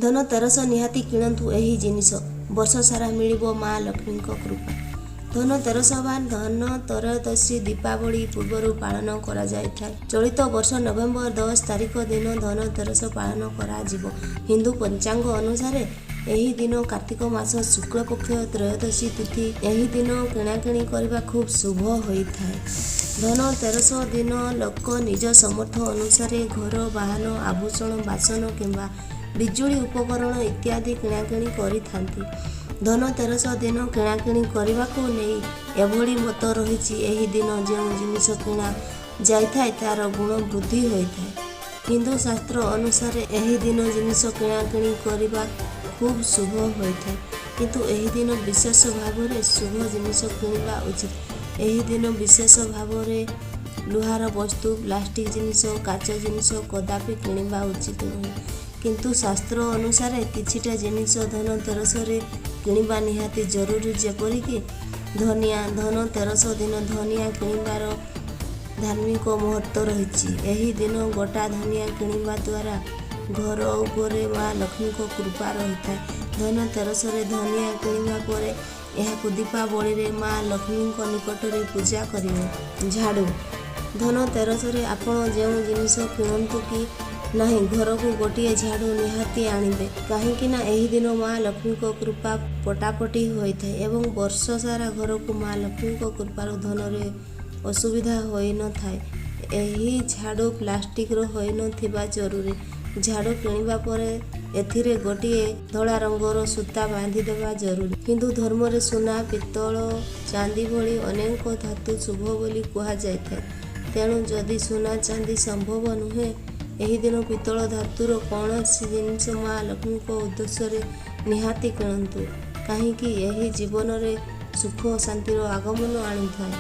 ଧନତେରସ ନିହାତି କିଣନ୍ତୁ ଏହି ଜିନିଷ, ବର୍ଷ ସାରା ମିଳିବ ମା ଲକ୍ଷ୍ମୀଙ୍କ କୃପା। ଧନତେରସ ବା ଧନତ୍ରୟୋଦଶୀ ଦୀପାବଳି ପୂର୍ବରୁ ପାଳନ କରାଯାଇଥାଏ। ଚଳିତ ବର୍ଷ ନଭେମ୍ବର 10 ତାରିଖ ଦିନ ଧନତେରସ ପାଳନ କରାଯିବ। ହିନ୍ଦୁ ପଞ୍ଚାଙ୍ଗ ଅନୁସାରେ ଏହି ଦିନ କାର୍ତ୍ତିକ ମାସ ଶୁକ୍ଳପକ୍ଷ ତ୍ରୟୋଦଶୀ ତିଥି। ଏହି ଦିନ କିଣାକିଣି କରିବା ଖୁବ୍ ଶୁଭ ହୋଇଥାଏ। ଧନତେରସ ଦିନ ଲୋକ ନିଜ ସମର୍ଥ ଅନୁସାରେ ଘର, ବାହନ, ଆଭୂଷଣ, ବାସନ କିମ୍ବା ବିଜୁଳି ଉପକରଣ ଇତ୍ୟାଦି କିଣାକିଣି କରିଥାନ୍ତି। ଧନତେରସ ଦିନ କିଣାକିଣି କରିବାକୁ ନେଇ ଏଭଳି ମତ ରହିଛି, ଏହି ଦିନ ଯେଉଁ ଜିନିଷ କିଣା ଯାଇଥାଏ ତାର ଗୁଣ ବୃଦ୍ଧି ହୋଇଥାଏ। ହିନ୍ଦୁ ଶାସ୍ତ୍ର ଅନୁସାରେ ଏହି ଦିନ ଜିନିଷ କିଣାକିଣି କରିବା ଖୁବ୍ ଶୁଭ ହୋଇଥାଏ, କିନ୍ତୁ ଏହି ଦିନ ବିଶେଷ ଭାବରେ ଶୁଭ ଜିନିଷ କିଣିବା ଉଚିତ। ଏହି ଦିନ ବିଶେଷ ଭାବରେ ଲୁହାର ବସ୍ତୁ, ପ୍ଲାଷ୍ଟିକ ଜିନିଷ, କାଚ ଜିନିଷ କଦାପି କିଣିବା ଉଚିତ ନୁହେଁ। କିନ୍ତୁ ଶାସ୍ତ୍ର ଅନୁସାରେ କିଛିଟା ଜିନିଷ ଧନତେରସରେ କିଣିବା ନିହାତି ଜରୁରୀ, ଯେପରିକି ଧନିଆ। ଧନତେରସ ଦିନ ଧନିଆ କିଣିବାର ଧାର୍ମିକ ମହତ୍ତ୍ୱ ରହିଛି। ଏହି ଦିନ ଗୋଟା ଧନିଆ କିଣିବା ଦ୍ୱାରା ଘର ଉପରେ ମା ଲକ୍ଷ୍ମୀଙ୍କ କୃପା ରହିଥାଏ। ଧନତେରସରେ ଧନିଆ କିଣିବା ପରେ ଏହାକୁ ଦୀପାବଳିରେ ମା ଲକ୍ଷ୍ମୀଙ୍କ ନିକଟରେ ପୂଜା କରିବେ। ଝାଡ଼ୁ। ଧନତେରସରେ ଆପଣ ଯେଉଁ ଜିନିଷ କିଣନ୍ତୁ କି ନାହିଁ, ଘରକୁ ଗୋଟିଏ ଝାଡ଼ୁ ନିହାତି ଆଣିବେ, କାହିଁକି ନା ଏହି ଦିନ ମା ଲକ୍ଷ୍ମୀଙ୍କ କୃପା ପଟାପଟି ହୋଇଥାଏ ଏବଂ ବର୍ଷ ସାରା ଘରକୁ ମା ଲକ୍ଷ୍ମୀଙ୍କ କୃପାରୁ ଧନରେ ଅସୁବିଧା ହୋଇନଥାଏ। ଏହି ଝାଡ଼ୁ ପ୍ଲାଷ୍ଟିକର ହୋଇନଥିବା ଜରୁରୀ। ଝାଡ଼ୁ କିଣିବା ପରେ ଏଥିରେ ଗୋଟିଏ ଧଳା ରଙ୍ଗର ସୂତା ବାନ୍ଧିଦେବା ଜରୁରୀ। ହିନ୍ଦୁ ଧର୍ମରେ ସୁନା, ପିତ୍ତଳ, ଚାନ୍ଦି ଭଳି ଅନେକ ଧାତୁ ଶୁଭ ବୋଲି କୁହାଯାଇଥାଏ। ତେଣୁ ଯଦି ସୁନା, ଚାନ୍ଦି ସମ୍ଭବ ନୁହେଁ, ଏହି ଦିନ ପିତ୍ତଳ ଧାତୁର କୌଣସି ଜିନିଷ ମା ଲକ୍ଷ୍ମୀଙ୍କ ଉଦ୍ଦେଶ୍ୟରେ ନିହାତି କିଣନ୍ତୁ, କାହିଁକି ଏହି ଜୀବନରେ ସୁଖ ଓ ଶାନ୍ତିର ଆଗମନ ଆଣିଥାଏ।